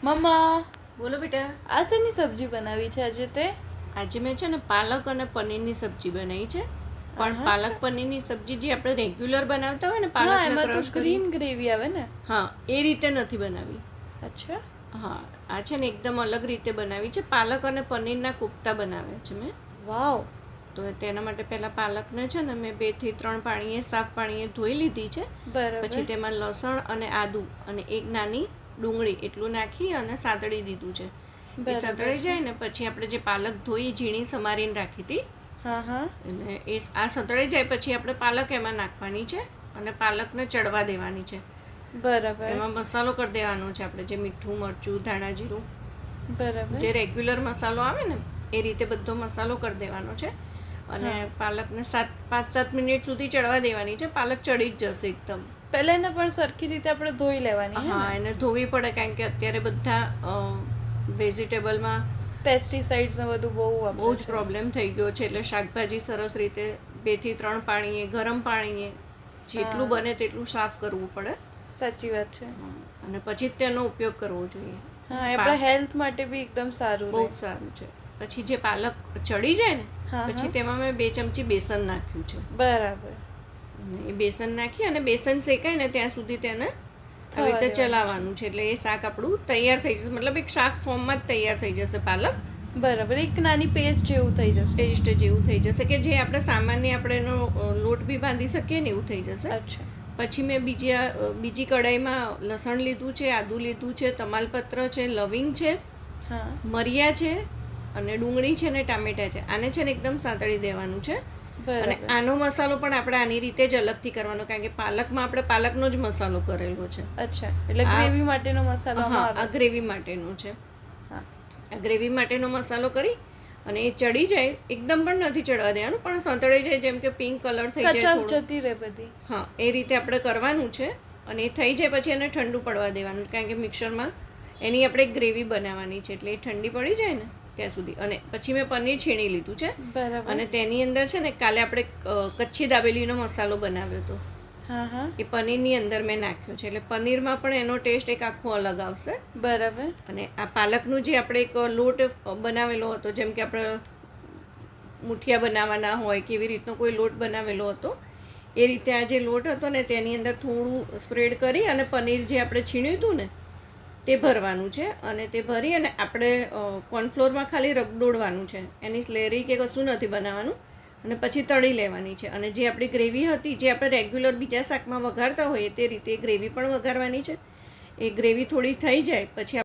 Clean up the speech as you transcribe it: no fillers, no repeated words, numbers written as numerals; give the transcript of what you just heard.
મમ્મા, બોલો બેટા. આ શેની સબ્જી બનાવી છે આજે તે? આજે મેં છે ને પાલક અને પનીરની સબ્જી બનાવી છે. પણ આહા. પાલક પનીરની સબ્જી જે આપણે રેગ્યુલર બનાવતા હોય ને, હા, પાલકને એમાં તો ક્રશ કરી, ગ્રીન ગ્રેવી આવે ને. હા, એ રીતે નથી બનાવી. અચ્છા. હા, આ છે ને એકદમ અલગ રીતે બનાવી છે. પાલક અને પનીરના કોફતા બનાવ્યા છે મેં. વાવ. તો તેના માટે પહેલાં પાલકને છે ને મેં 2 થી 3 પાણીએ સાફ પાણીએ ધોઈ લીધી છે. બરાબર. પછી તેમાં લસણ અને આદું અને એક નાની ડુંગળી એટલું નાખી અને સાતળી દીધું છે. એ બરાબર સાતળી છે. જાય ને પછી આપણે જે પાલક ધોઈ ઝીણી સમારીને રાખી હતી, હા હા. અને આ સતળાઈ જાય પછી આપણે પાલક એમાં નાખવાની છે અને પાલકને ચડવા દેવાની છે. બરાબર. એમાં મસાલો કરી દેવાનો છે આપણે, જે મીઠું, મરચું, ધાણા જીરું, બરાબર. જે રેગ્યુલર મસાલો આવે ને એ રીતે બધો મસાલો કરી દેવાનો છે. અને હા. પાલકને 5-7 મિનિટ સુધી ચડવા દેવાની છે. પાલક ચડી જ જશે એકદમ. પહેલા એને પણ સરખી રીતે આપણે ધોઈ લેવાની હે હા, ને? એને ધોવી પડે કારણ કે અત્યારે બધા વેજીટેબલમાં પેસ્ટિસાઇડ્સ ને બધું બહુ બહુ વાપરે જ છે. પ્રોબ્લેમ થઈ ગયો છે. એટલે શાકભાજી સરસ રીતે 2 થી 3 પાણીએ, ગરમ પાણીએ જેટલું હા. બને તેટલું સાફ કરવું પડે. સાચી વાત છે. અને પછી જ તેનો ઉપયોગ કરવો જોઈએ. હા, એ આપણા હેલ્થ માટે બી એકદમ સારું બહુ રહે. જ સારું છે. પછી જે પાલક ચડી જાય ને હા પછી હા. તેમાં મેં 2 ચમચી બેસન નાખ્યું છે. બરાબર. અને એ બેસન નાખી અને બેસન શેકાય ને ત્યાં સુધી તેને આવી થવા રીતે દેવાનું ચલાવવાનું છે. એટલે એ શાક આપણું તૈયાર થઈ જશે. મતલબ એક શાક ફોર્મમાં જ તૈયાર થઈ જશે પાલક. બરાબર, એક નાની પેસ્ટ જેવું થઈ જશે. પેસ્ટ જેવું થઈ જશે કે જે આપણે સામાન્ય આપણે એનો લોટ બી બાંધી શકીએ ને એવું થઈ જશે. અચ્છા. પછી મેં બીજી કઢાઈમાં લસણ લીધું છે, આદું લીધું છે, તમાલપત્ર છે, લવિંગ છે, હા. મરિયા છે અને ડુંગળી છે ને ટામેટાં છે. આને છે ને એકદમ સાંતળી દેવાનું છે. અને બરાબર. આનો મસાલો પણ આપણે આની રીતે જ અલગથી કરવાનો, કારણ કે પાલકમાં આપણે પાલકનો જ મસાલો કરેલો છે. અચ્છા, એટલે આ- ગ્રેવી માટેનો મસાલો હા, આમાં આ આવે. ગ્રેવી માટેનું છે. હા. આ ગ્રેવી માટેનો મસાલો કરી અને એ ચડી જાય, એકદમ પણ નથી ચડવા દેવાનું, પણ સંતળાઈ જાય, જેમ કે પિંક કલર થઈ જાય કચાશ થોડું. જતી રહે બધી. હા, એ રીતે આપણે કરવાનું છે. અને એ થઈ જાય પછી એને ઠંડુ પડવા દેવાનું, કારણ કે મિક્સરમાં એની આપણે ગ્રેવી બનાવવાની છે. એટલે એ ઠંડી પડી જાય ને ત્યાં સુધી. અને પછી મેં પનીર છીણી લીધું છે. બરાબર. અને તેની અંદર છે ને કાલે આપણે કચ્છી દાબેલીનો મસાલો બનાવ્યો હતો, હા હા. એ પનીરની અંદર મેં નાખ્યો છે. એટલે પનીરમાં પણ એનો ટેસ્ટ એક આખો અલગ આવશે. બરાબર. અને આ પાલકનું જે આપણે એક લોટ બનાવેલો હતો, જેમ કે આપણે મુઠિયા બનાવવાના હોય કે એવી રીતનો કોઈ લોટ બનાવેલો હતો, એ રીતે આ જે લોટ હતો ને તેની અંદર થોડું સ્પ્રેડ કરી અને પનીર જે આપણે છીણ્યું હતું ને તે ભરવાનું છે. અને તે ભરી અને આપણે કોર્નફ્લોરમાં ખાલી રગડોળવાનું છે. એની સ્લેરી કે કશું નથી બનાવવાનું. અને પછી તળી લેવાની છે. અને જે આપણી ગ્રેવી હતી, જે આપણે રેગ્યુલર બીજા શાકમાં વઘારતા હોઈએ તે રીતે ગ્રેવી પણ વઘારવાની છે. એ ગ્રેવી થોડી થઈ જાય પછી